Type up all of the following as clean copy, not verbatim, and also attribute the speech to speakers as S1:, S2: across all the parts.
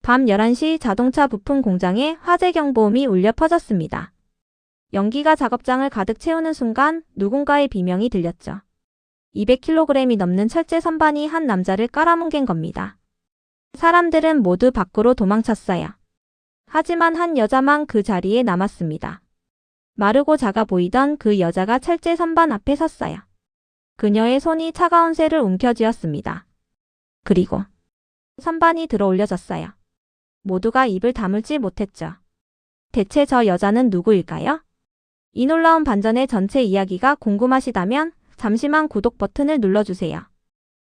S1: 밤 11시 자동차 부품 공장에 화재 경보음이 울려 퍼졌습니다. 연기가 작업장을 가득 채우는 순간 누군가의 비명이 들렸죠. 200kg이 넘는 철제 선반이 한 남자를 깔아뭉갠 겁니다. 사람들은 모두 밖으로 도망쳤어요. 하지만 한 여자만 그 자리에 남았습니다. 마르고 작아 보이던 그 여자가 철제 선반 앞에 섰어요. 그녀의 손이 차가운 쇠를 움켜쥐었습니다. 그리고 선반이 들어 올려졌어요. 모두가 입을 다물지 못했죠. 대체 저 여자는 누구일까요? 이 놀라운 반전의 전체 이야기가 궁금하시다면 잠시만 구독 버튼을 눌러주세요.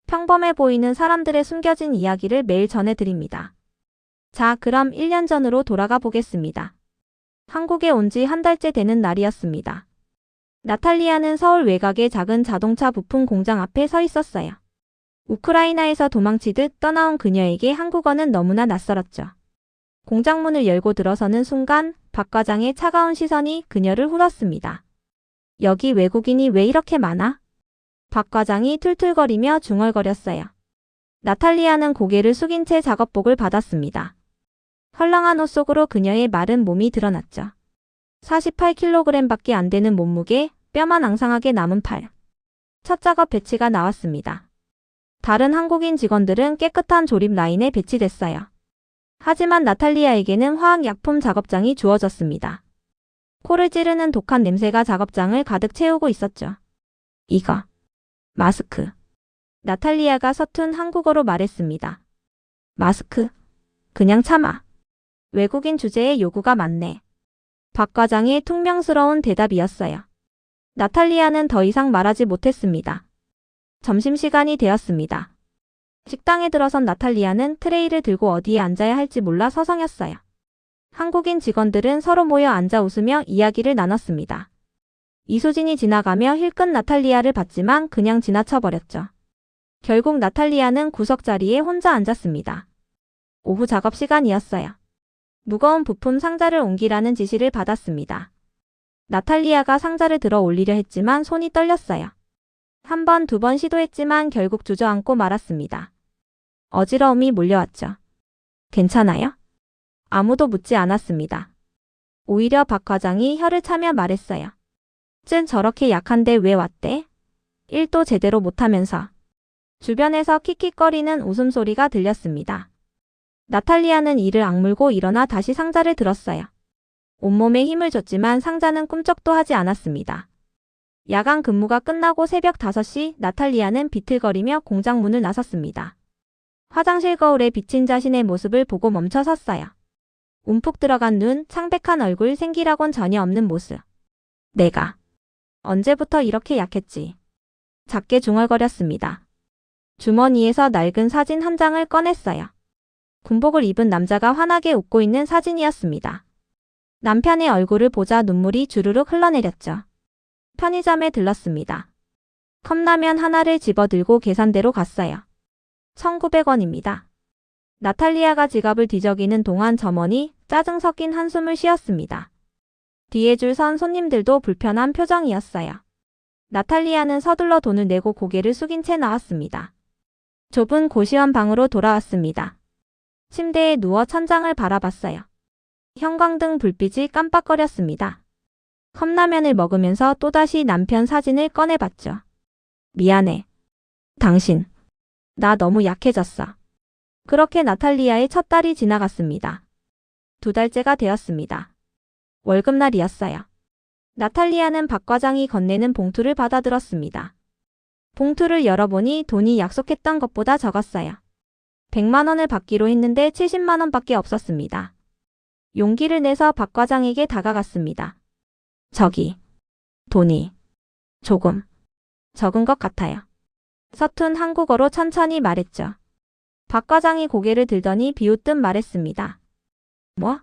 S1: 평범해 보이는 사람들의 숨겨진 이야기를 매일 전해드립니다. 자, 그럼 1년 전으로 돌아가 보겠습니다. 한국에 온 지 한 달째 되는 날이었습니다. 나탈리아는 서울 외곽의 작은 자동차 부품 공장 앞에 서 있었어요. 우크라이나에서 도망치듯 떠나온 그녀에게 한국어는 너무나 낯설었죠. 공장 문을 열고 들어서는 순간 박 과장의 차가운 시선이 그녀를 훑었습니다. 여기 외국인이 왜 이렇게 많아? 박 과장이 툴툴거리며 중얼거렸어요. 나탈리아는 고개를 숙인 채 작업복을 받았습니다. 헐렁한 옷 속으로 그녀의 마른 몸이 드러났죠. 48kg밖에 안 되는 몸무게, 뼈만 앙상하게 남은 팔. 첫 작업 배치가 나왔습니다. 다른 한국인 직원들은 깨끗한 조립 라인에 배치됐어요. 하지만 나탈리아에게는 화학약품 작업장이 주어졌습니다. 코를 찌르는 독한 냄새가 작업장을 가득 채우고 있었죠. 이거. 마스크. 나탈리아가 서툰 한국어로 말했습니다. 마스크? 그냥 참아. 외국인 주제에 요구가 많네. 박 과장의 퉁명스러운 대답이었어요. 나탈리아는 더 이상 말하지 못했습니다. 점심시간이 되었습니다. 식당에 들어선 나탈리아는 트레이를 들고 어디에 앉아야 할지 몰라 서성였어요. 한국인 직원들은 서로 모여 앉아 웃으며 이야기를 나눴습니다. 이수진이 지나가며 힐끈 나탈리아를 봤지만 그냥 지나쳐버렸죠. 결국 나탈리아는 구석자리에 혼자 앉았습니다. 오후 작업 시간이었어요. 무거운 부품 상자를 옮기라는 지시를 받았습니다. 나탈리아가 상자를 들어 올리려 했지만 손이 떨렸어요. 한 번, 두 번 시도했지만 결국 주저앉고 말았습니다. 어지러움이 몰려왔죠. 괜찮아요? 아무도 묻지 않았습니다. 오히려 박 과장이 혀를 차며 말했어요. 쯧, 저렇게 약한데 왜 왔대? 일도 제대로 못하면서. 주변에서 킥킥거리는 웃음소리가 들렸습니다. 나탈리아는 이를 악물고 일어나 다시 상자를 들었어요. 온몸에 힘을 줬지만 상자는 꿈쩍도 하지 않았습니다. 야간 근무가 끝나고 새벽 5시 나탈리아는 비틀거리며 공장 문을 나섰습니다. 화장실 거울에 비친 자신의 모습을 보고 멈춰 섰어요. 움푹 들어간 눈, 창백한 얼굴, 생기라곤 전혀 없는 모습. 내가 언제부터 이렇게 약했지? 작게 중얼거렸습니다. 주머니에서 낡은 사진 한 장을 꺼냈어요. 군복을 입은 남자가 환하게 웃고 있는 사진이었습니다. 남편의 얼굴을 보자 눈물이 주르륵 흘러내렸죠. 편의점에 들렀습니다. 컵라면 하나를 집어들고 계산대로 갔어요. 1,900원입니다. 나탈리아가 지갑을 뒤적이는 동안 점원이 짜증 섞인 한숨을 쉬었습니다. 뒤에 줄 선 손님들도 불편한 표정이었어요. 나탈리아는 서둘러 돈을 내고 고개를 숙인 채 나왔습니다. 좁은 고시원 방으로 돌아왔습니다. 침대에 누워 천장을 바라봤어요. 형광등 불빛이 깜빡거렸습니다. 컵라면을 먹으면서 또다시 남편 사진을 꺼내봤죠. 미안해. 당신. 나 너무 약해졌어. 그렇게 나탈리아의 첫 달이 지나갔습니다. 2달째가 되었습니다. 월급날이었어요. 나탈리아는 박 과장이 건네는 봉투를 받아들었습니다. 봉투를 열어보니 돈이 약속했던 것보다 적었어요. 100만 원을 받기로 했는데 70만 원밖에 없었습니다. 용기를 내서 박 과장에게 다가갔습니다. 저기, 돈이 조금 적은 것 같아요. 서툰 한국어로 천천히 말했죠. 박 과장이 고개를 들더니 비웃듯 말했습니다. 뭐?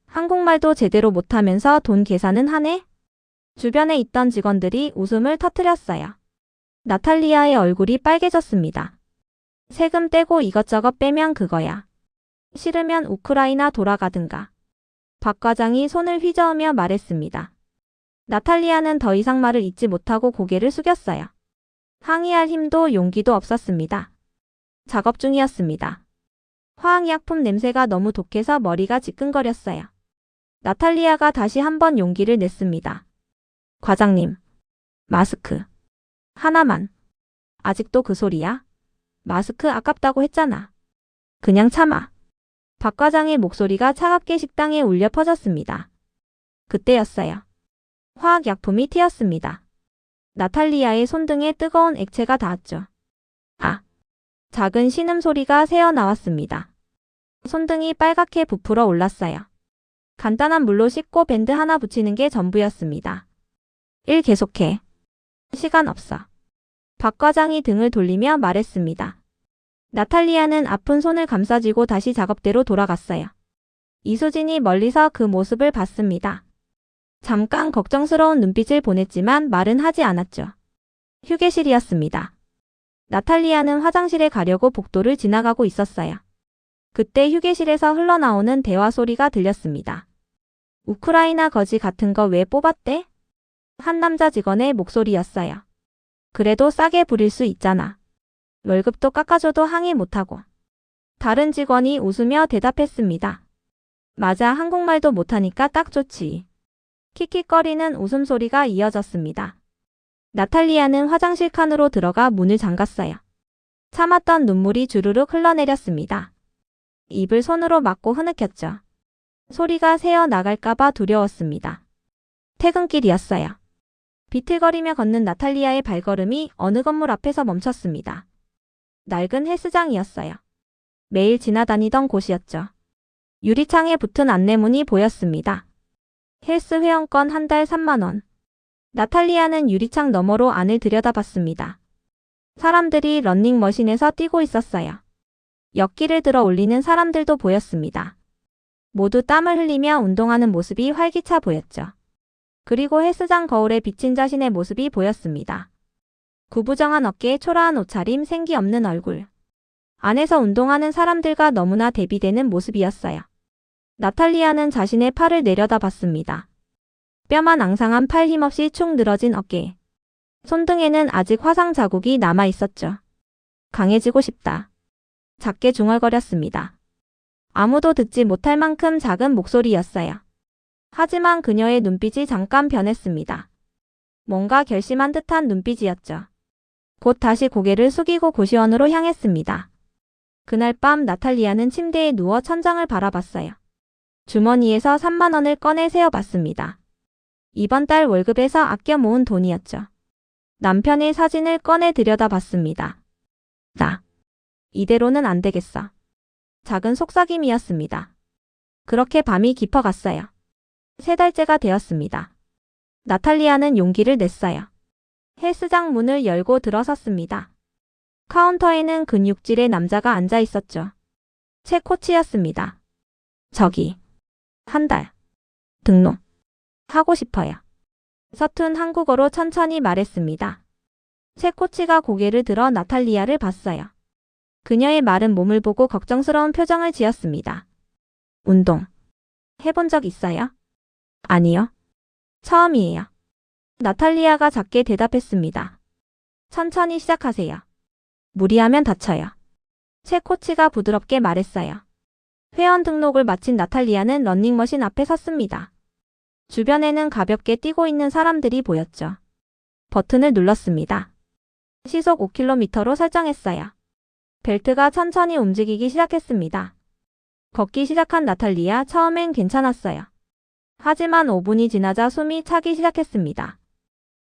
S1: 한국말도 제대로 못하면서 돈 계산은 하네? 주변에 있던 직원들이 웃음을 터뜨렸어요. 나탈리아의 얼굴이 빨개졌습니다. 세금 떼고 이것저것 빼면 그거야. 싫으면 우크라이나 돌아가든가. 박 과장이 손을 휘저으며 말했습니다. 나탈리아는 더 이상 말을 잇지 못하고 고개를 숙였어요. 항의할 힘도 용기도 없었습니다. 작업 중이었습니다. 화학약품 냄새가 너무 독해서 머리가 지끈거렸어요. 나탈리아가 다시 한번 용기를 냈습니다. 과장님, 마스크. 하나만. 아직도 그 소리야? 마스크 아깝다고 했잖아. 그냥 참아. 박 과장의 목소리가 차갑게 식당에 울려 퍼졌습니다. 그때였어요. 화학약품이 튀었습니다. 나탈리아의 손등에 뜨거운 액체가 닿았죠. 아! 작은 신음소리가 새어나왔습니다. 손등이 빨갛게 부풀어 올랐어요. 간단한 물로 씻고 밴드 하나 붙이는 게 전부였습니다. 일 계속해. 시간 없어. 박 과장이 등을 돌리며 말했습니다. 나탈리아는 아픈 손을 감싸쥐고 다시 작업대로 돌아갔어요. 이수진이 멀리서 그 모습을 봤습니다. 잠깐 걱정스러운 눈빛을 보냈지만 말은 하지 않았죠. 휴게실이었습니다. 나탈리아는 화장실에 가려고 복도를 지나가고 있었어요. 그때 휴게실에서 흘러나오는 대화 소리가 들렸습니다. 우크라이나 거지 같은 거 왜 뽑았대? 한 남자 직원의 목소리였어요. 그래도 싸게 부릴 수 있잖아. 월급도 깎아줘도 항의 못하고. 다른 직원이 웃으며 대답했습니다. 맞아, 한국말도 못하니까 딱 좋지. 킥킥거리는 웃음소리가 이어졌습니다. 나탈리아는 화장실 칸으로 들어가 문을 잠갔어요. 참았던 눈물이 주르륵 흘러내렸습니다. 입을 손으로 막고 흐느꼈죠. 소리가 새어 나갈까봐 두려웠습니다. 퇴근길이었어요. 비틀거리며 걷는 나탈리아의 발걸음이 어느 건물 앞에서 멈췄습니다. 낡은 헬스장이었어요. 매일 지나다니던 곳이었죠. 유리창에 붙은 안내문이 보였습니다. 헬스 회원권 한 달 3만 원. 나탈리아는 유리창 너머로 안을 들여다봤습니다. 사람들이 런닝머신에서 뛰고 있었어요. 역기를 들어 올리는 사람들도 보였습니다. 모두 땀을 흘리며 운동하는 모습이 활기차 보였죠. 그리고 헬스장 거울에 비친 자신의 모습이 보였습니다. 구부정한 어깨에 초라한 옷차림, 생기 없는 얼굴. 안에서 운동하는 사람들과 너무나 대비되는 모습이었어요. 나탈리아는 자신의 팔을 내려다봤습니다. 뼈만 앙상한 팔, 힘없이 축 늘어진 어깨. 손등에는 아직 화상 자국이 남아 있었죠. 강해지고 싶다. 작게 중얼거렸습니다. 아무도 듣지 못할 만큼 작은 목소리였어요. 하지만 그녀의 눈빛이 잠깐 변했습니다. 뭔가 결심한 듯한 눈빛이었죠. 곧 다시 고개를 숙이고 고시원으로 향했습니다. 그날 밤 나탈리아는 침대에 누워 천장을 바라봤어요. 주머니에서 3만 원을 꺼내 세어봤습니다. 이번 달 월급에서 아껴 모은 돈이었죠. 남편의 사진을 꺼내 들여다봤습니다. 이대로는 안 되겠어. 작은 속삭임이었습니다. 그렇게 밤이 깊어갔어요. 3달째가 되었습니다. 나탈리아는 용기를 냈어요. 헬스장 문을 열고 들어섰습니다. 카운터에는 근육질의 남자가 앉아 있었죠. 최 코치였습니다. 저기, 한 달 등록 하고 싶어요. 서툰 한국어로 천천히 말했습니다. 최 코치가 고개를 들어 나탈리아를 봤어요. 그녀의 마른 몸을 보고 걱정스러운 표정을 지었습니다. 운동 해본 적 있어요? 아니요. 처음이에요. 나탈리아가 작게 대답했습니다. 천천히 시작하세요. 무리하면 다쳐요. 최 코치가 부드럽게 말했어요. 회원 등록을 마친 나탈리아는 러닝머신 앞에 섰습니다. 주변에는 가볍게 뛰고 있는 사람들이 보였죠. 버튼을 눌렀습니다. 시속 5km로 설정했어요. 벨트가 천천히 움직이기 시작했습니다. 걷기 시작한 나탈리아, 처음엔 괜찮았어요. 하지만 5분이 지나자 숨이 차기 시작했습니다.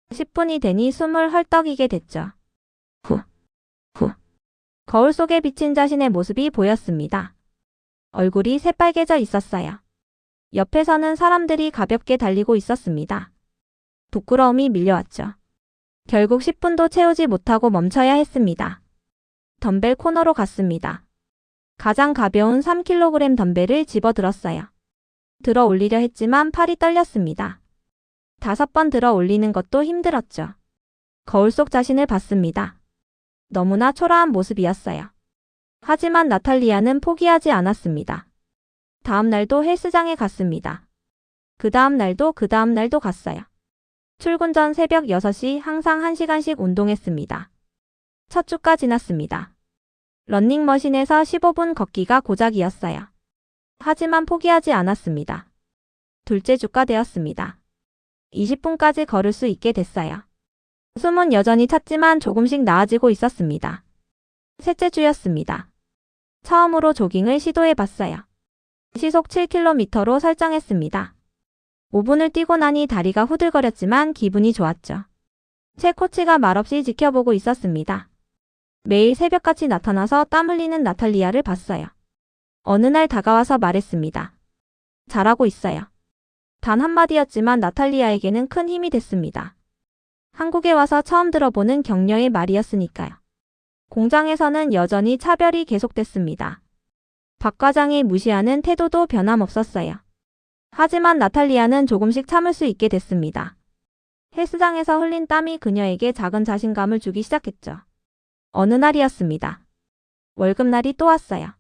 S1: 10분이 되니 숨을 헐떡이게 됐죠. 후. 거울 속에 비친 자신의 모습이 보였습니다. 얼굴이 새빨개져 있었어요. 옆에서는 사람들이 가볍게 달리고 있었습니다. 부끄러움이 밀려왔죠. 결국 10분도 채우지 못하고 멈춰야 했습니다. 덤벨 코너로 갔습니다. 가장 가벼운 3kg 덤벨을 집어들었어요. 들어 올리려 했지만 팔이 떨렸습니다. 5번 들어 올리는 것도 힘들었죠. 거울 속 자신을 봤습니다. 너무나 초라한 모습이었어요. 하지만 나탈리아는 포기하지 않았습니다. 다음 날도 헬스장에 갔습니다. 그 다음 날도 갔어요. 출근 전 새벽 6시 항상 1시간씩 운동했습니다. 첫 주가 지났습니다. 러닝머신에서 15분 걷기가 고작이었어요. 하지만 포기하지 않았습니다. 둘째 주가 되었습니다. 20분까지 걸을 수 있게 됐어요. 숨은 여전히 찼지만 조금씩 나아지고 있었습니다. 셋째 주였습니다. 처음으로 조깅을 시도해봤어요. 시속 7km로 설정했습니다. 5분을 뛰고 나니 다리가 후들거렸지만 기분이 좋았죠. 제 코치가 말없이 지켜보고 있었습니다. 매일 새벽같이 나타나서 땀 흘리는 나탈리아를 봤어요. 어느 날 다가와서 말했습니다. 잘하고 있어요. 단 한마디였지만 나탈리아에게는 큰 힘이 됐습니다. 한국에 와서 처음 들어보는 격려의 말이었으니까요. 공장에서는 여전히 차별이 계속됐습니다. 박 과장이 무시하는 태도도 변함없었어요. 하지만 나탈리아는 조금씩 참을 수 있게 됐습니다. 헬스장에서 흘린 땀이 그녀에게 작은 자신감을 주기 시작했죠. 어느 날이었습니다. 월급날이 또 왔어요.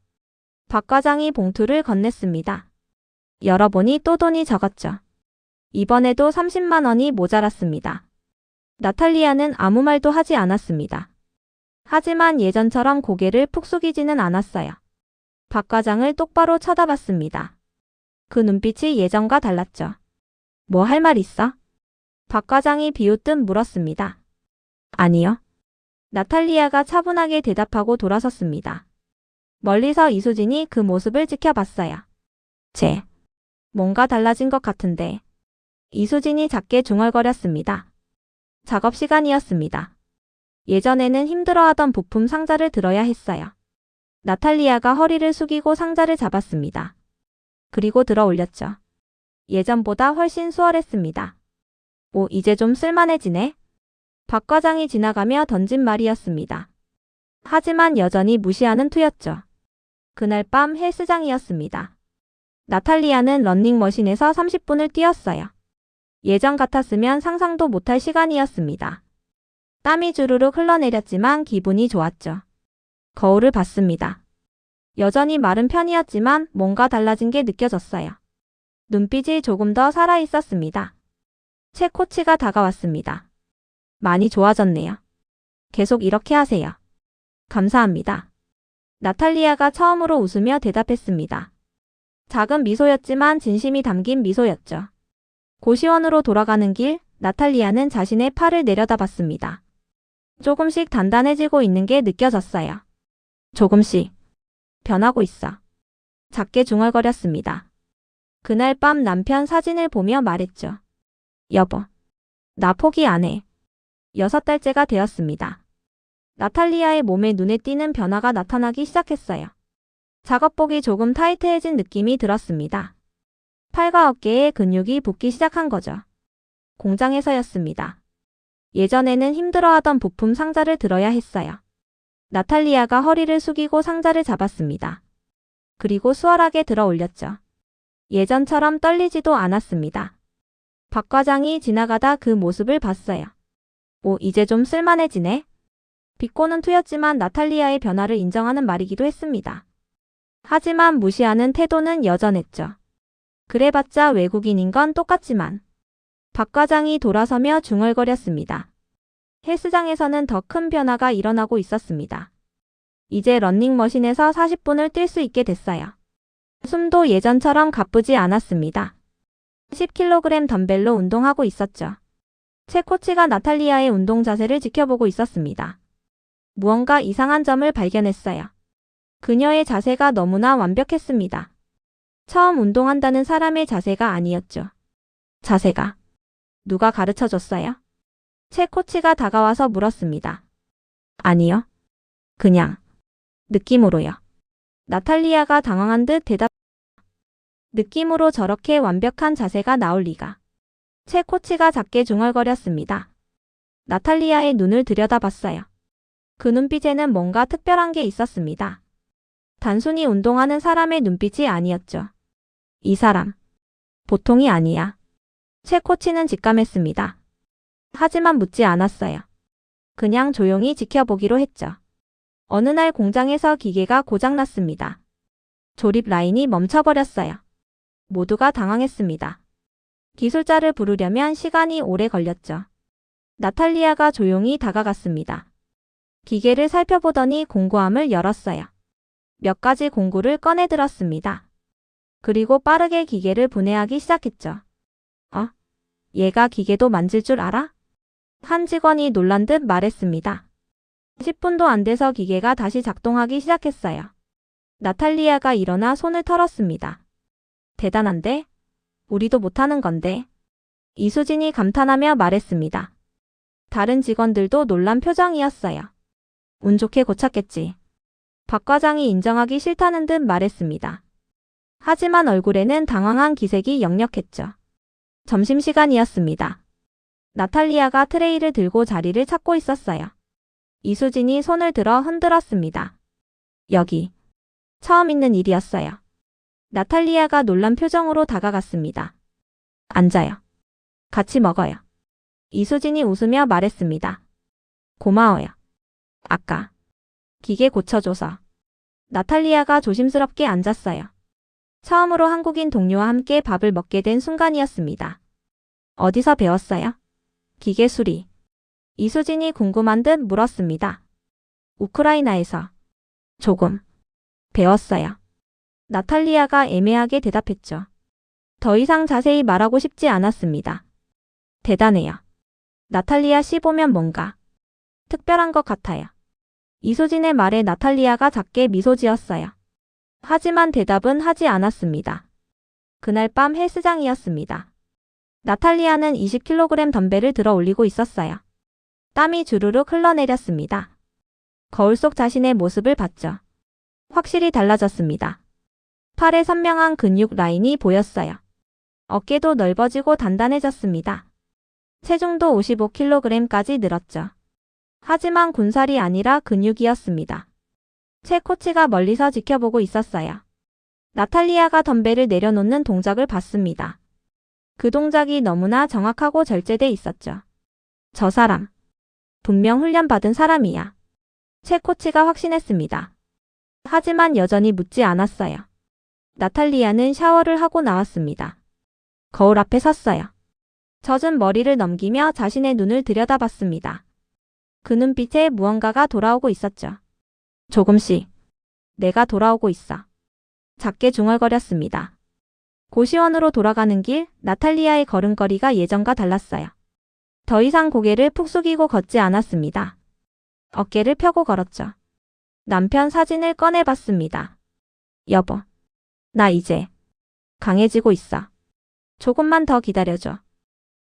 S1: 박 과장이 봉투를 건넸습니다. 열어보니 또 돈이 적었죠. 이번에도 30만 원이 모자랐습니다. 나탈리아는 아무 말도 하지 않았습니다. 하지만 예전처럼 고개를 푹 숙이지는 않았어요. 박 과장을 똑바로 쳐다봤습니다. 그 눈빛이 예전과 달랐죠. 뭐 할 말 있어? 박 과장이 비웃듯 물었습니다. 아니요. 나탈리아가 차분하게 대답하고 돌아섰습니다. 멀리서 이수진이 그 모습을 지켜봤어요. 뭔가 달라진 것 같은데. 이수진이 작게 중얼거렸습니다. 작업 시간이었습니다. 예전에는 힘들어하던 부품 상자를 들어야 했어요. 나탈리아가 허리를 숙이고 상자를 잡았습니다. 그리고 들어 올렸죠. 예전보다 훨씬 수월했습니다. 오, 이제 좀 쓸만해지네. 박 과장이 지나가며 던진 말이었습니다. 하지만 여전히 무시하는 투였죠. 그날 밤 헬스장이었습니다. 나탈리아는 러닝머신에서 30분을 뛰었어요. 예전 같았으면 상상도 못할 시간이었습니다. 땀이 주르륵 흘러내렸지만 기분이 좋았죠. 거울을 봤습니다. 여전히 마른 편이었지만 뭔가 달라진 게 느껴졌어요. 눈빛이 조금 더 살아있었습니다. 체 코치가 다가왔습니다. 많이 좋아졌네요. 계속 이렇게 하세요. 감사합니다. 나탈리아가 처음으로 웃으며 대답했습니다. 작은 미소였지만 진심이 담긴 미소였죠. 고시원으로 돌아가는 길, 나탈리아는 자신의 팔을 내려다봤습니다. 조금씩 단단해지고 있는 게 느껴졌어요. 조금씩. 변하고 있어. 작게 중얼거렸습니다. 그날 밤 남편 사진을 보며 말했죠. 여보, 나 포기 안 해. 6달째가 되었습니다. 나탈리아의 몸에 눈에 띄는 변화가 나타나기 시작했어요. 작업복이 조금 타이트해진 느낌이 들었습니다. 팔과 어깨에 근육이 붙기 시작한 거죠. 공장에서였습니다. 예전에는 힘들어하던 부품 상자를 들어야 했어요. 나탈리아가 허리를 숙이고 상자를 잡았습니다. 그리고 수월하게 들어 올렸죠. 예전처럼 떨리지도 않았습니다. 박 과장이 지나가다 그 모습을 봤어요. 오, 이제 좀 쓸만해지네. 비꼬는 투였지만 나탈리아의 변화를 인정하는 말이기도 했습니다. 하지만 무시하는 태도는 여전했죠. 그래봤자 외국인인 건 똑같지만. 박 과장이 돌아서며 중얼거렸습니다. 헬스장에서는 더 큰 변화가 일어나고 있었습니다. 이제 러닝머신에서 40분을 뛸 수 있게 됐어요. 숨도 예전처럼 가쁘지 않았습니다. 10kg 덤벨로 운동하고 있었죠. 체 코치가 나탈리아의 운동 자세를 지켜보고 있었습니다. 무언가 이상한 점을 발견했어요. 그녀의 자세가 너무나 완벽했습니다. 처음 운동한다는 사람의 자세가 아니었죠. 자세가. 누가 가르쳐줬어요? 체 코치가 다가와서 물었습니다. 아니요. 그냥. 느낌으로요. 나탈리아가 당황한 듯 대답. 느낌으로 저렇게 완벽한 자세가 나올 리가. 체 코치가 작게 중얼거렸습니다. 나탈리아의 눈을 들여다봤어요. 그 눈빛에는 뭔가 특별한 게 있었습니다. 단순히 운동하는 사람의 눈빛이 아니었죠. 이 사람. 보통이 아니야. 체 코치는 직감했습니다. 하지만 묻지 않았어요. 그냥 조용히 지켜보기로 했죠. 어느 날 공장에서 기계가 고장났습니다. 조립 라인이 멈춰버렸어요. 모두가 당황했습니다. 기술자를 부르려면 시간이 오래 걸렸죠. 나탈리아가 조용히 다가갔습니다. 기계를 살펴보더니 공구함을 열었어요. 몇 가지 공구를 꺼내 들었습니다. 그리고 빠르게 기계를 분해하기 시작했죠. 얘가 기계도 만질 줄 알아? 한 직원이 놀란 듯 말했습니다. 10분도 안 돼서 기계가 다시 작동하기 시작했어요. 나탈리아가 일어나 손을 털었습니다. 대단한데? 우리도 못하는 건데. 이수진이 감탄하며 말했습니다. 다른 직원들도 놀란 표정이었어요. 운 좋게 고쳤겠지. 박 과장이 인정하기 싫다는 듯 말했습니다. 하지만 얼굴에는 당황한 기색이 역력했죠. 점심시간이었습니다. 나탈리아가 트레이를 들고 자리를 찾고 있었어요. 이수진이 손을 들어 흔들었습니다. 여기. 처음 있는 일이었어요. 나탈리아가 놀란 표정으로 다가갔습니다. 앉아요. 같이 먹어요. 이수진이 웃으며 말했습니다. 고마워요. 아까 기계 고쳐줘서. 나탈리아가 조심스럽게 앉았어요. 처음으로 한국인 동료와 함께 밥을 먹게 된 순간이었습니다. 어디서 배웠어요? 기계 수리. 이수진이 궁금한 듯 물었습니다. 우크라이나에서. 조금. 배웠어요. 나탈리아가 애매하게 대답했죠. 더 이상 자세히 말하고 싶지 않았습니다. 대단해요. 나탈리아 씨 보면 뭔가 특별한 것 같아요. 이수진의 말에 나탈리아가 작게 미소 지었어요. 하지만 대답은 하지 않았습니다. 그날 밤 헬스장이었습니다. 나탈리아는 20kg 덤벨을 들어 올리고 있었어요. 땀이 주르륵 흘러내렸습니다. 거울 속 자신의 모습을 봤죠. 확실히 달라졌습니다. 팔에 선명한 근육 라인이 보였어요. 어깨도 넓어지고 단단해졌습니다. 체중도 55kg까지 늘었죠. 하지만 군살이 아니라 근육이었습니다. 최 코치가 멀리서 지켜보고 있었어요. 나탈리아가 덤벨을 내려놓는 동작을 봤습니다. 그 동작이 너무나 정확하고 절제돼 있었죠. 저 사람. 분명 훈련받은 사람이야. 최 코치가 확신했습니다. 하지만 여전히 묻지 않았어요. 나탈리아는 샤워를 하고 나왔습니다. 거울 앞에 섰어요. 젖은 머리를 넘기며 자신의 눈을 들여다봤습니다. 그 눈빛에 무언가가 돌아오고 있었죠. 조금씩. 내가 돌아오고 있어. 작게 중얼거렸습니다. 고시원으로 돌아가는 길, 나탈리아의 걸음걸이가 예전과 달랐어요. 더 이상 고개를 푹 숙이고 걷지 않았습니다. 어깨를 펴고 걸었죠. 남편 사진을 꺼내봤습니다. 여보, 나 이제 강해지고 있어. 조금만 더 기다려줘.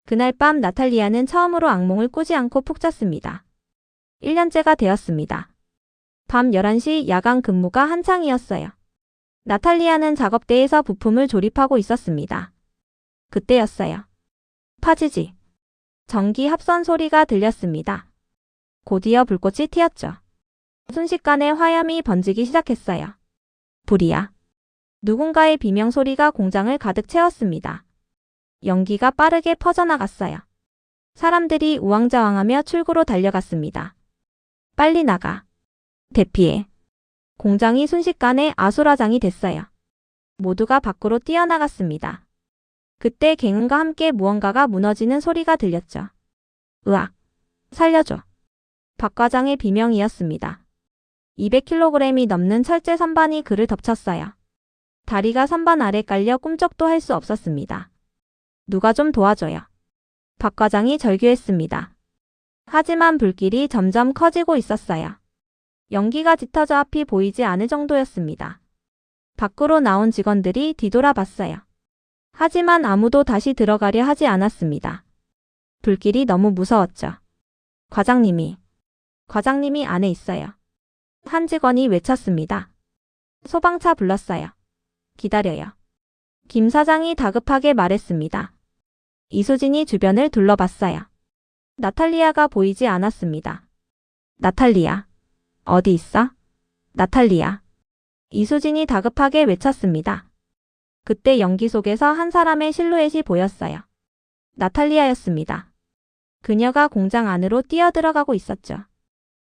S1: 그날 밤 나탈리아는 처음으로 악몽을 꾸지 않고 푹 잤습니다. 1년째가 되었습니다. 밤 11시 야간 근무가 한창이었어요. 나탈리아는 작업대에서 부품을 조립하고 있었습니다. 그때였어요. 파지지. 전기 합선 소리가 들렸습니다. 곧이어 불꽃이 튀었죠. 순식간에 화염이 번지기 시작했어요. 불이야. 누군가의 비명 소리가 공장을 가득 채웠습니다. 연기가 빠르게 퍼져나갔어요. 사람들이 우왕좌왕하며 출구로 달려갔습니다. 빨리 나가. 대피해. 공장이 순식간에 아수라장이 됐어요. 모두가 밖으로 뛰어나갔습니다. 그때 갱음과 함께 무언가가 무너지는 소리가 들렸죠. 으악. 살려줘. 박 과장의 비명이었습니다. 200kg이 넘는 철제 선반이 그를 덮쳤어요. 다리가 선반 아래 깔려 꿈쩍도 할 수 없었습니다. 누가 좀 도와줘요. 박 과장이 절규했습니다. 하지만 불길이 점점 커지고 있었어요. 연기가 짙어져 앞이 보이지 않을 정도였습니다. 밖으로 나온 직원들이 뒤돌아봤어요. 하지만 아무도 다시 들어가려 하지 않았습니다. 불길이 너무 무서웠죠. 과장님이 안에 있어요. 한 직원이 외쳤습니다. 소방차 불렀어요. 기다려요. 김 사장이 다급하게 말했습니다. 이수진이 주변을 둘러봤어요. 나탈리아가 보이지 않았습니다. 나탈리아. 어디 있어? 나탈리아. 이수진이 다급하게 외쳤습니다. 그때 연기 속에서 한 사람의 실루엣이 보였어요. 나탈리아였습니다. 그녀가 공장 안으로 뛰어들어가고 있었죠.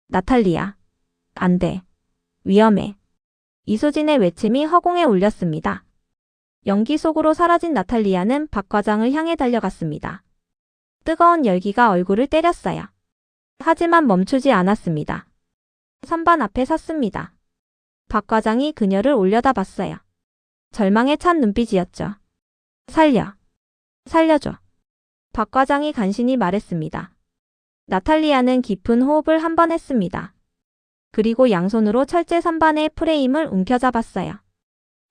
S1: 나탈리아. 안 돼. 위험해. 이수진의 외침이 허공에 울렸습니다. 연기 속으로 사라진 나탈리아는 박 과장을 향해 달려갔습니다. 뜨거운 열기가 얼굴을 때렸어요. 하지만 멈추지 않았습니다. 선반 앞에 섰습니다. 박 과장이 그녀를 올려다봤어요. 절망에 찬 눈빛이었죠. 살려줘. 박 과장이 간신히 말했습니다. 나탈리아는 깊은 호흡을 한 번 했습니다. 그리고 양손으로 철제 선반의 프레임을 움켜잡았어요.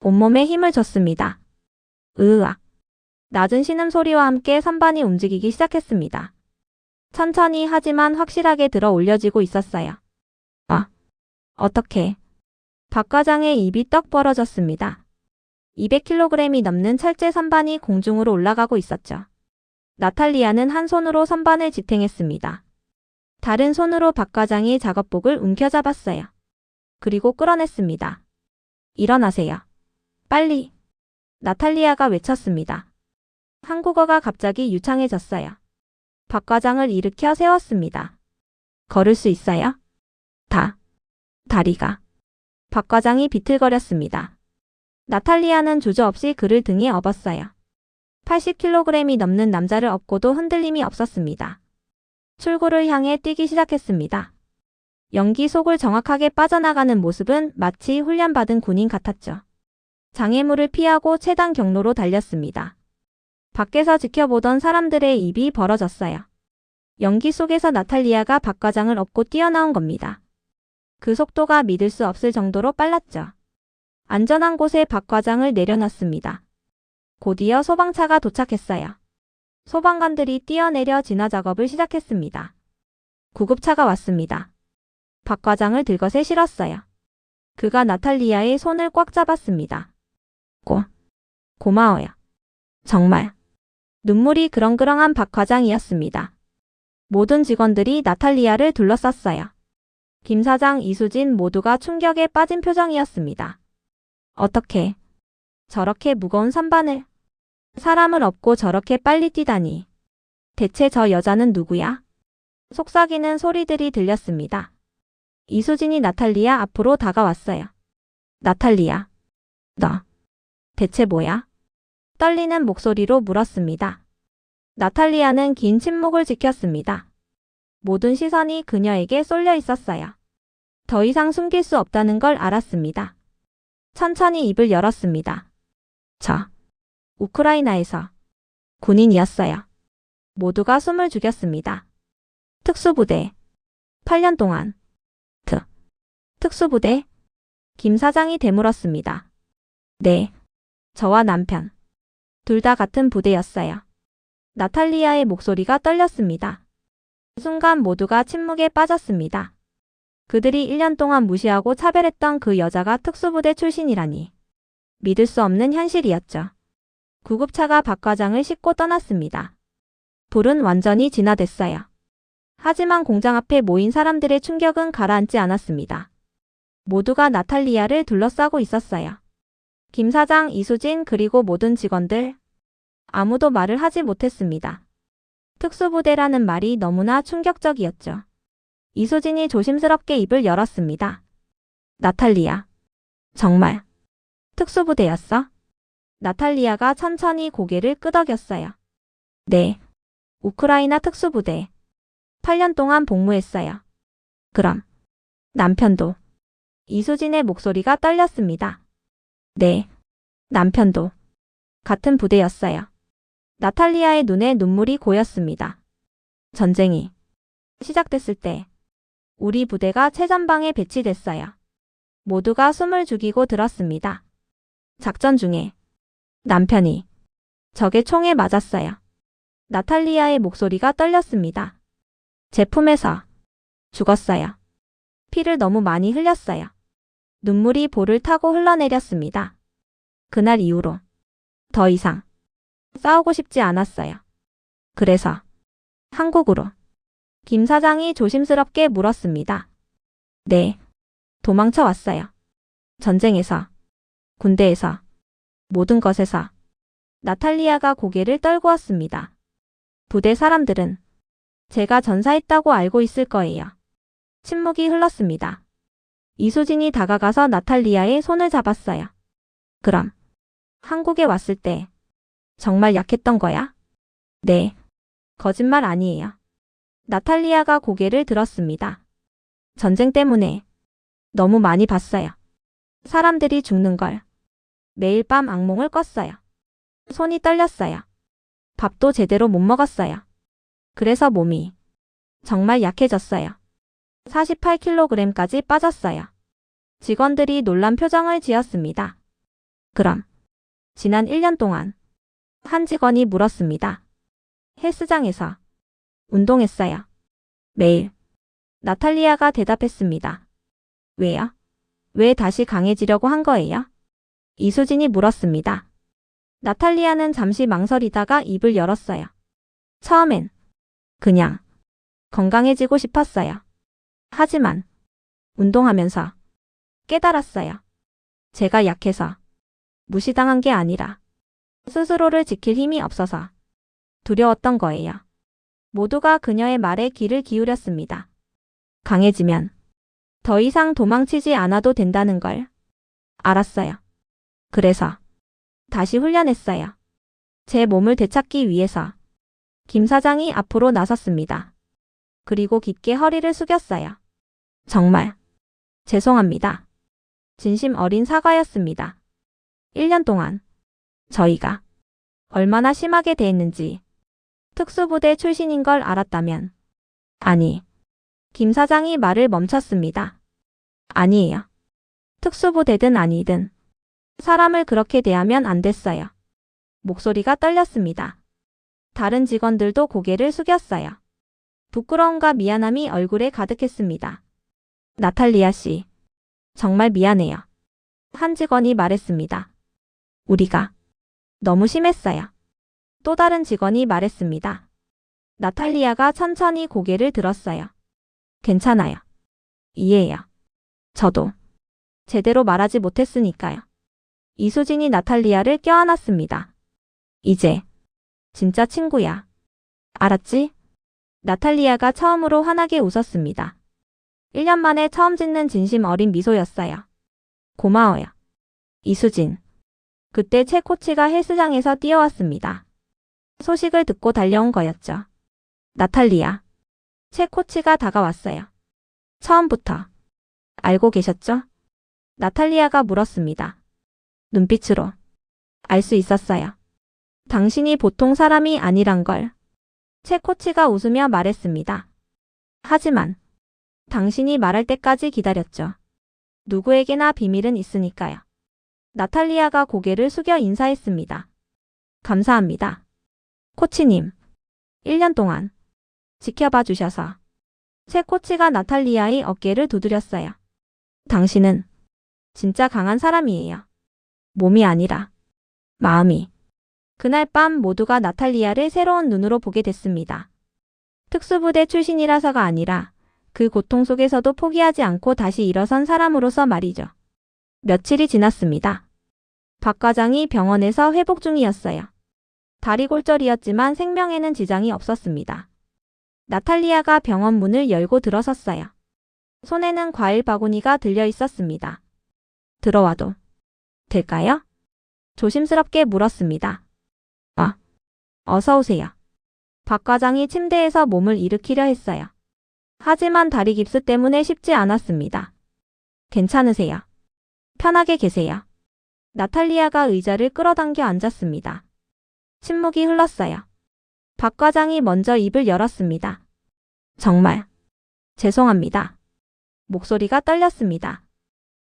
S1: 온몸에 힘을 줬습니다. 으악. 낮은 신음소리와 함께 선반이 움직이기 시작했습니다. 천천히 하지만 확실하게 들어 올려지고 있었어요. 어떻게? 박 과장의 입이 떡 벌어졌습니다. 200kg이 넘는 철제 선반이 공중으로 올라가고 있었죠. 나탈리아는 한 손으로 선반을 지탱했습니다. 다른 손으로 박 과장이 작업복을 움켜잡았어요. 그리고 끌어냈습니다. 일어나세요. 빨리. 나탈리아가 외쳤습니다. 한국어가 갑자기 유창해졌어요. 박 과장을 일으켜 세웠습니다. 걸을 수 있어요? 다리가. 박 과장이 비틀거렸습니다. 나탈리아는 주저없이 그를 등에 업었어요. 80kg이 넘는 남자를 업고도 흔들림이 없었습니다. 출구를 향해 뛰기 시작했습니다. 연기 속을 정확하게 빠져나가는 모습은 마치 훈련받은 군인 같았죠. 장애물을 피하고 최단 경로로 달렸습니다. 밖에서 지켜보던 사람들의 입이 벌어졌어요. 연기 속에서 나탈리아가 박 과장을 업고 뛰어나온 겁니다. 그 속도가 믿을 수 없을 정도로 빨랐죠. 안전한 곳에 박 과장을 내려놨습니다. 곧이어 소방차가 도착했어요. 소방관들이 뛰어내려 진화 작업을 시작했습니다. 구급차가 왔습니다. 박 과장을 들것에 실었어요. 그가 나탈리아의 손을 꽉 잡았습니다. 고마워요. 정말. 눈물이 그렁그렁한 박 과장이었습니다. 모든 직원들이 나탈리아를 둘러쌌어요. 김 사장, 이수진 모두가 충격에 빠진 표정이었습니다. 어떻게 저렇게 무거운 선반을 사람을 업고 저렇게 빨리 뛰다니. 대체 저 여자는 누구야? 속삭이는 소리들이 들렸습니다. 이수진이 나탈리아 앞으로 다가왔어요. 나탈리아, 너 대체 뭐야? 떨리는 목소리로 물었습니다. 나탈리아는 긴 침묵을 지켰습니다. 모든 시선이 그녀에게 쏠려 있었어요. 더 이상 숨길 수 없다는 걸 알았습니다. 천천히 입을 열었습니다. 저 우크라이나에서 군인이었어요. 모두가 숨을 죽였습니다. 특수부대. 8년 동안. 특수부대? 김 사장이 되물었습니다. 네. 저와 남편. 둘 다 같은 부대였어요. 나탈리아의 목소리가 떨렸습니다. 순간 모두가 침묵에 빠졌습니다. 그들이 1년 동안 무시하고 차별했던 그 여자가 특수부대 출신이라니. 믿을 수 없는 현실이었죠. 구급차가 박 과장을 싣고 떠났습니다. 불은 완전히 진화됐어요. 하지만 공장 앞에 모인 사람들의 충격은 가라앉지 않았습니다. 모두가 나탈리아를 둘러싸고 있었어요. 김 사장, 이수진 그리고 모든 직원들. 아무도 말을 하지 못했습니다. 특수부대라는 말이 너무나 충격적이었죠. 이수진이 조심스럽게 입을 열었습니다. 나탈리아. 정말 특수부대였어? 나탈리아가 천천히 고개를 끄덕였어요. 네. 우크라이나 특수부대. 8년 동안 복무했어요. 그럼 남편도. 이수진의 목소리가 떨렸습니다. 네. 남편도. 같은 부대였어요. 나탈리아의 눈에 눈물이 고였습니다. 전쟁이 시작됐을 때 우리 부대가 최전방에 배치됐어요. 모두가 숨을 죽이고 들었습니다. 작전 중에 남편이 적의 총에 맞았어요. 나탈리아의 목소리가 떨렸습니다. 제품에서 죽었어요. 피를 너무 많이 흘렸어요. 눈물이 볼을 타고 흘러내렸습니다. 그날 이후로 더 이상 싸우고 싶지 않았어요. 그래서 한국으로. 김 사장이 조심스럽게 물었습니다. 네. 도망쳐 왔어요. 전쟁에서, 군대에서, 모든 것에서. 나탈리아가 고개를 떨구었습니다. 부대 사람들은 제가 전사했다고 알고 있을 거예요. 침묵이 흘렀습니다. 이수진이 다가가서 나탈리아의 손을 잡았어요. 그럼 한국에 왔을 때 정말 약했던 거야? 네. 거짓말 아니에요. 나탈리아가 고개를 들었습니다. 전쟁 때문에 너무 많이 봤어요. 사람들이 죽는 걸. 매일 밤 악몽을 꿨어요. 손이 떨렸어요. 밥도 제대로 못 먹었어요. 그래서 몸이 정말 약해졌어요. 48kg까지 빠졌어요. 직원들이 놀란 표정을 지었습니다. 그럼 지난 1년 동안 한 직원이 물었습니다. 헬스장에서 운동했어요. 매일. 나탈리아가 대답했습니다. 왜요? 왜 다시 강해지려고 한 거예요? 이수진이 물었습니다. 나탈리아는 잠시 망설이다가 입을 열었어요. 처음엔 그냥 건강해지고 싶었어요. 하지만 운동하면서 깨달았어요. 제가 약해서 무시당한 게 아니라 스스로를 지킬 힘이 없어서 두려웠던 거예요. 모두가 그녀의 말에 귀를 기울였습니다. 강해지면 더 이상 도망치지 않아도 된다는 걸 알았어요. 그래서 다시 훈련했어요. 제 몸을 되찾기 위해서. 김 사장이 앞으로 나섰습니다. 그리고 깊게 허리를 숙였어요. 정말 죄송합니다. 진심 어린 사과였습니다. 1년 동안 저희가 얼마나 심하게 대했는지 특수부대 출신인 걸 알았다면. 아니, 김 사장이 말을 멈췄습니다. 아니에요. 특수부대든 아니든 사람을 그렇게 대하면 안 됐어요. 목소리가 떨렸습니다. 다른 직원들도 고개를 숙였어요. 부끄러움과 미안함이 얼굴에 가득했습니다. 나탈리아 씨, 정말 미안해요. 한 직원이 말했습니다. 우리가 너무 심했어요. 또 다른 직원이 말했습니다. 나탈리아가 천천히 고개를 들었어요. 괜찮아요. 이해해요. 저도 제대로 말하지 못했으니까요. 이수진이 나탈리아를 껴안았습니다. 이제 진짜 친구야. 알았지? 나탈리아가 처음으로 환하게 웃었습니다. 1년 만에 처음 짓는 진심 어린 미소였어요. 고마워요. 이수진. 그때 최 코치가 헬스장에서 뛰어왔습니다. 소식을 듣고 달려온 거였죠. 나탈리아. 최 코치가 다가왔어요. 처음부터 알고 계셨죠? 나탈리아가 물었습니다. 눈빛으로 알 수 있었어요. 당신이 보통 사람이 아니란 걸. 최 코치가 웃으며 말했습니다. 하지만 당신이 말할 때까지 기다렸죠. 누구에게나 비밀은 있으니까요. 나탈리아가 고개를 숙여 인사했습니다. 감사합니다. 코치님, 1년 동안 지켜봐 주셔서. 최 코치가 나탈리아의 어깨를 두드렸어요. 당신은 진짜 강한 사람이에요. 몸이 아니라 마음이. 그날 밤 모두가 나탈리아를 새로운 눈으로 보게 됐습니다. 특수부대 출신이라서가 아니라 그 고통 속에서도 포기하지 않고 다시 일어선 사람으로서 말이죠. 며칠이 지났습니다. 박 과장이 병원에서 회복 중이었어요. 다리 골절이었지만 생명에는 지장이 없었습니다. 나탈리아가 병원 문을 열고 들어섰어요. 손에는 과일 바구니가 들려 있었습니다. 들어와도 될까요? 조심스럽게 물었습니다. 어서 오세요. 박 과장이 침대에서 몸을 일으키려 했어요. 하지만 다리 깁스 때문에 쉽지 않았습니다. 괜찮으세요? 편하게 계세요. 나탈리아가 의자를 끌어당겨 앉았습니다. 침묵이 흘렀어요. 박 과장이 먼저 입을 열었습니다. 정말 죄송합니다. 목소리가 떨렸습니다.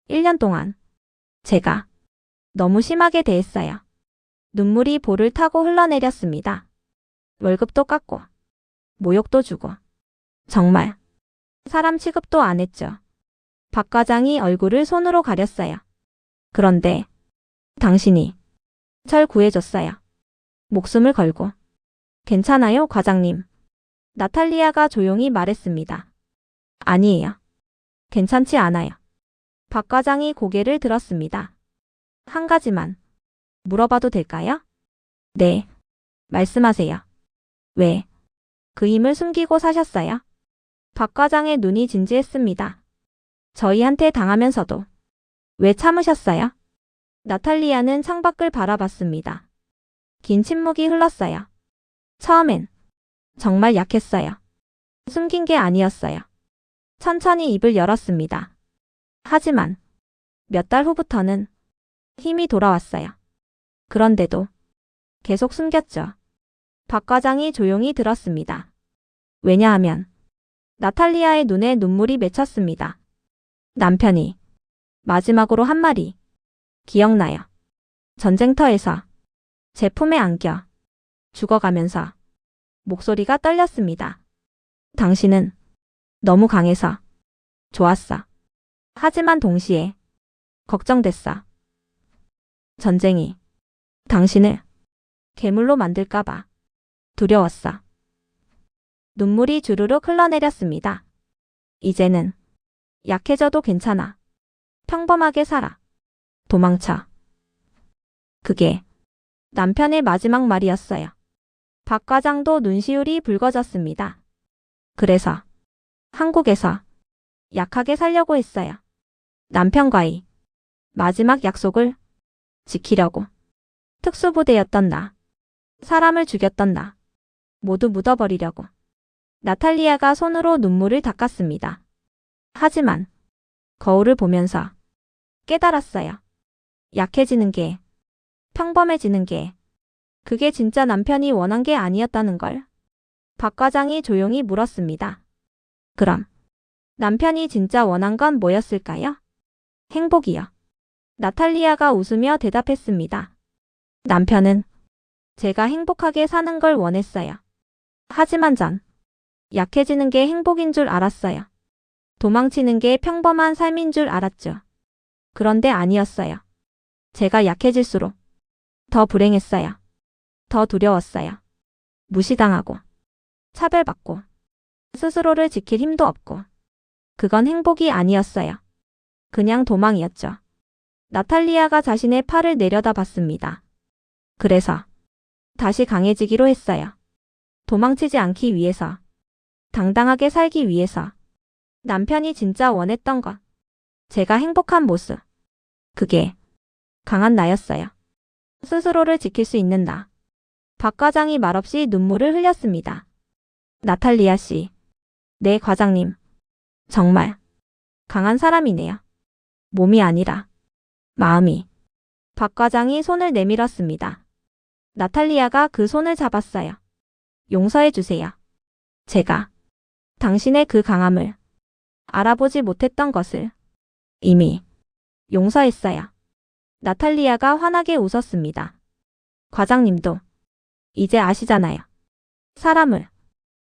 S1: 1년 동안 제가 너무 심하게 대했어요. 눈물이 볼을 타고 흘러내렸습니다. 월급도 깎고 모욕도 주고 정말 사람 취급도 안 했죠. 박 과장이 얼굴을 손으로 가렸어요. 그런데 당신이 절 구해줬어요. 목숨을 걸고. 괜찮아요, 과장님. 나탈리아가 조용히 말했습니다. 아니에요. 괜찮지 않아요. 박 과장이 고개를 들었습니다. 한 가지만 물어봐도 될까요? 네. 말씀하세요. 왜 그 힘을 숨기고 사셨어요? 박 과장의 눈이 진지했습니다. 저희한테 당하면서도 왜 참으셨어요? 나탈리아는 창밖을 바라봤습니다. 긴 침묵이 흘렀어요. 처음엔 정말 약했어요. 숨긴 게 아니었어요. 천천히 입을 열었습니다. 하지만 몇 달 후부터는 힘이 돌아왔어요. 그런데도 계속 숨겼죠. 박 과장이 조용히 들었습니다. 왜냐하면 나탈리아의 눈에 눈물이 맺혔습니다. 남편이 마지막으로 한 말이 기억나요. 전쟁터에서 제 품에 안겨 죽어가면서 목소리가 떨렸습니다. 당신은 너무 강해서 좋았어. 하지만 동시에 걱정됐어. 전쟁이 당신을 괴물로 만들까봐 두려웠어. 눈물이 주르륵 흘러내렸습니다. 이제는 약해져도 괜찮아. 평범하게 살아. 도망쳐. 그게 남편의 마지막 말이었어요. 박 과장도 눈시울이 붉어졌습니다. 그래서 한국에서 약하게 살려고 했어요. 남편과의 마지막 약속을 지키려고. 특수부대였던 나, 사람을 죽였던 나, 모두 묻어버리려고. 나탈리아가 손으로 눈물을 닦았습니다. 하지만 거울을 보면서 깨달았어요. 약해지는 게, 평범해지는 게, 그게 진짜 남편이 원한 게 아니었다는 걸. 박 과장이 조용히 물었습니다. 그럼 남편이 진짜 원한 건 뭐였을까요? 행복이요. 나탈리아가 웃으며 대답했습니다. 남편은 제가 행복하게 사는 걸 원했어요. 하지만 전 약해지는 게 행복인 줄 알았어요. 도망치는 게 평범한 삶인 줄 알았죠. 그런데 아니었어요. 제가 약해질수록 더 불행했어요. 더 두려웠어요. 무시당하고, 차별받고, 스스로를 지킬 힘도 없고. 그건 행복이 아니었어요. 그냥 도망이었죠. 나탈리아가 자신의 팔을 내려다봤습니다. 그래서 다시 강해지기로 했어요. 도망치지 않기 위해서. 당당하게 살기 위해서. 남편이 진짜 원했던 것. 제가 행복한 모습. 그게 강한 나였어요. 스스로를 지킬 수 있는 나. 박 과장이 말없이 눈물을 흘렸습니다. 나탈리아 씨. 네, 과장님. 정말 강한 사람이네요. 몸이 아니라 마음이. 박 과장이 손을 내밀었습니다. 나탈리아가 그 손을 잡았어요. 용서해 주세요. 제가 당신의 그 강함을 알아보지 못했던 것을 이미 용서했어요. 나탈리아가 환하게 웃었습니다. 과장님도 이제 아시잖아요. 사람을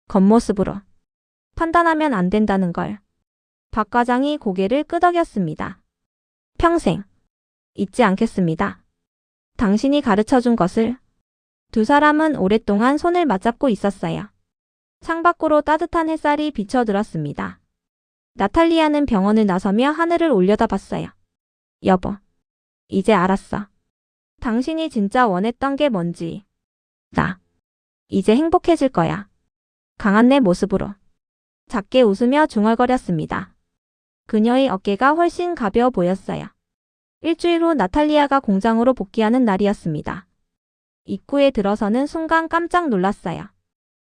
S1: 겉모습으로 판단하면 안 된다는 걸. 박 과장이 고개를 끄덕였습니다. 평생 잊지 않겠습니다. 당신이 가르쳐준 것을. 두 사람은 오랫동안 손을 맞잡고 있었어요. 창밖으로 따뜻한 햇살이 비쳐들었습니다. 나탈리아는 병원을 나서며 하늘을 올려다봤어요. 여보, 이제 알았어. 당신이 진짜 원했던 게 뭔지. 나 이제 행복해질 거야. 강한 내 모습으로. 작게 웃으며 중얼거렸습니다. 그녀의 어깨가 훨씬 가벼워 보였어요. 일주일 후 나탈리아가 공장으로 복귀하는 날이었습니다. 입구에 들어서는 순간 깜짝 놀랐어요.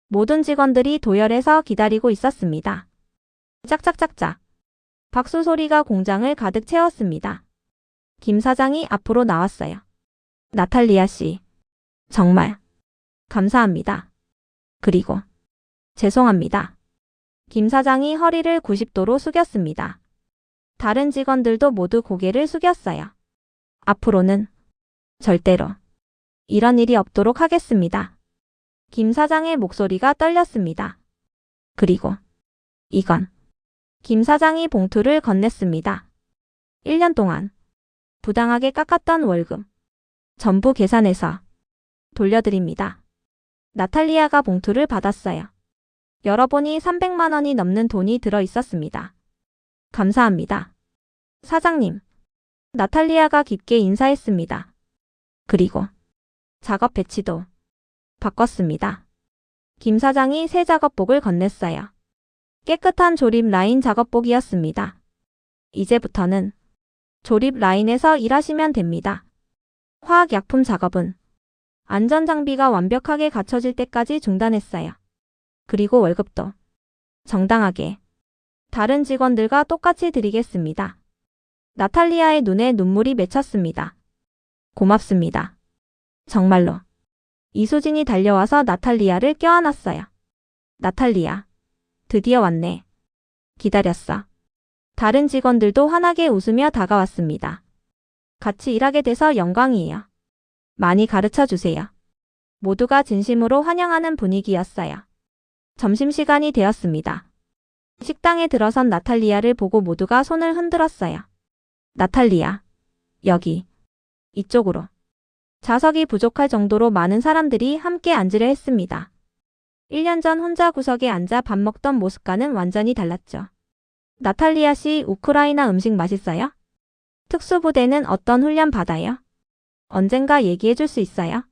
S1: 모든 직원들이 도열해서 기다리고 있었습니다. 짝짝짝짝. 박수 소리가 공장을 가득 채웠습니다. 김 사장이 앞으로 나왔어요. 나탈리아 씨, 정말 감사합니다. 그리고 죄송합니다. 김 사장이 허리를 90도로 숙였습니다. 다른 직원들도 모두 고개를 숙였어요. 앞으로는 절대로 이런 일이 없도록 하겠습니다. 김 사장의 목소리가 떨렸습니다. 그리고 이건. 김 사장이 봉투를 건넸습니다. 1년 동안 부당하게 깎았던 월급 전부 계산해서 돌려드립니다. 나탈리아가 봉투를 받았어요. 열어보니 300만 원이 넘는 돈이 들어 있었습니다. 감사합니다. 사장님. 나탈리아가 깊게 인사했습니다. 그리고 작업 배치도 바꿨습니다. 김 사장이 새 작업복을 건넸어요. 깨끗한 조립 라인 작업복이었습니다. 이제부터는 조립 라인에서 일하시면 됩니다. 화학약품 작업은 안전장비가 완벽하게 갖춰질 때까지 중단했어요. 그리고 월급도 정당하게 다른 직원들과 똑같이 드리겠습니다. 나탈리아의 눈에 눈물이 맺혔습니다. 고맙습니다. 정말로. 이수진이 달려와서 나탈리아를 껴안았어요. 나탈리아. 드디어 왔네. 기다렸어. 다른 직원들도 환하게 웃으며 다가왔습니다. 같이 일하게 돼서 영광이에요. 많이 가르쳐 주세요. 모두가 진심으로 환영하는 분위기였어요. 점심시간이 되었습니다. 식당에 들어선 나탈리아를 보고 모두가 손을 흔들었어요. 나탈리아. 여기. 이쪽으로. 좌석이 부족할 정도로 많은 사람들이 함께 앉으려 했습니다. 1년 전 혼자 구석에 앉아 밥 먹던 모습과는 완전히 달랐죠. 나탈리아 씨, 우크라이나 음식 맛있어요? 특수부대는 어떤 훈련 받아요? 언젠가 얘기해 줄 수 있어요?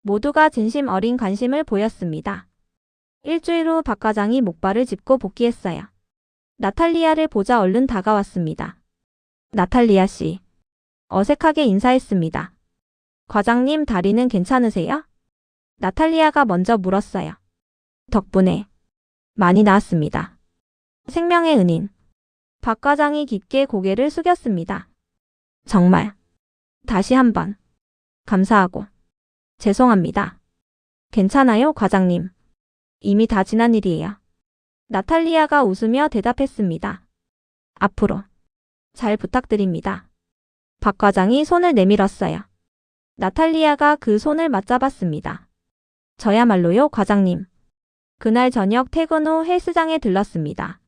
S1: 모두가 진심 어린 관심을 보였습니다. 일주일 후 박 과장이 목발을 짚고 복귀했어요. 나탈리아를 보자 얼른 다가왔습니다. 나탈리아 씨. 어색하게 인사했습니다. 과장님, 다리는 괜찮으세요? 나탈리아가 먼저 물었어요. 덕분에 많이 나았습니다. 생명의 은인. 박 과장이 깊게 고개를 숙였습니다. 정말. 다시 한번. 감사하고. 죄송합니다. 괜찮아요, 과장님. 이미 다 지난 일이에요. 나탈리아가 웃으며 대답했습니다. 앞으로 잘 부탁드립니다. 박 과장이 손을 내밀었어요. 나탈리아가 그 손을 맞잡았습니다. 저야말로요, 과장님. 그날 저녁 퇴근 후 헬스장에 들렀습니다.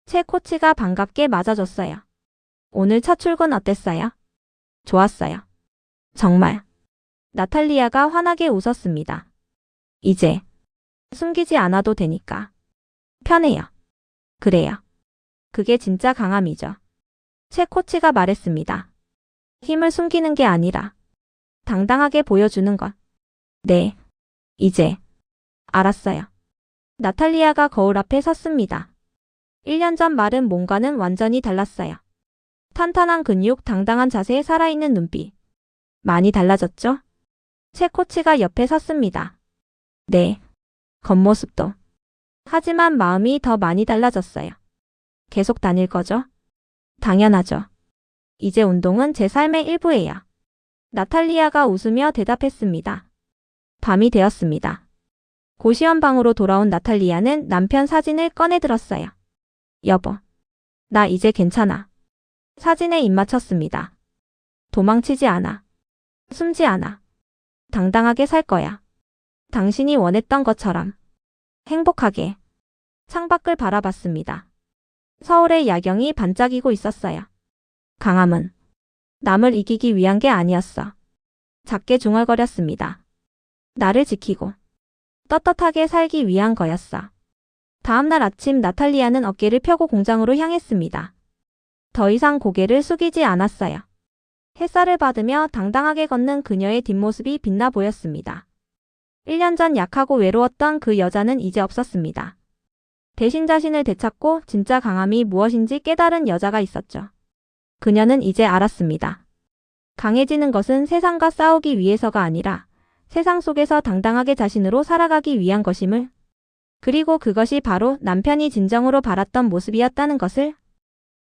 S1: 최 코치가 반갑게 맞아줬어요. 오늘 첫 출근 어땠어요? 좋았어요. 정말. 나탈리아가 환하게 웃었습니다. 이제 숨기지 않아도 되니까. 편해요. 그래요. 그게 진짜 강함이죠. 최 코치가 말했습니다. 힘을 숨기는 게 아니라 당당하게 보여주는 것. 네. 이제 알았어요. 나탈리아가 거울 앞에 섰습니다. 1년 전 마른 몸과는 완전히 달랐어요. 탄탄한 근육, 당당한 자세, 살아있는 눈빛. 많이 달라졌죠? 최 코치가 옆에 섰습니다. 네. 겉모습도. 하지만 마음이 더 많이 달라졌어요. 계속 다닐 거죠? 당연하죠. 이제 운동은 제 삶의 일부예요. 나탈리아가 웃으며 대답했습니다. 밤이 되었습니다. 고시원 방으로 돌아온 나탈리아는 남편 사진을 꺼내 들었어요. 여보, 나 이제 괜찮아. 사진에 입 맞췄습니다. 도망치지 않아. 숨지 않아. 당당하게 살 거야. 당신이 원했던 것처럼. 행복하게. 창밖을 바라봤습니다. 서울의 야경이 반짝이고 있었어요. 강함은 남을 이기기 위한 게 아니었어. 작게 중얼거렸습니다. 나를 지키고 떳떳하게 살기 위한 거였어. 다음날 아침 나탈리아는 어깨를 펴고 공장으로 향했습니다. 더 이상 고개를 숙이지 않았어요. 햇살을 받으며 당당하게 걷는 그녀의 뒷모습이 빛나 보였습니다. 1년 전 약하고 외로웠던 그 여자는 이제 없었습니다. 대신 자신을 되찾고 진짜 강함이 무엇인지 깨달은 여자가 있었죠. 그녀는 이제 알았습니다. 강해지는 것은 세상과 싸우기 위해서가 아니라 세상 속에서 당당하게 자신으로 살아가기 위한 것임을, 그리고 그것이 바로 남편이 진정으로 바랐던 모습이었다는 것을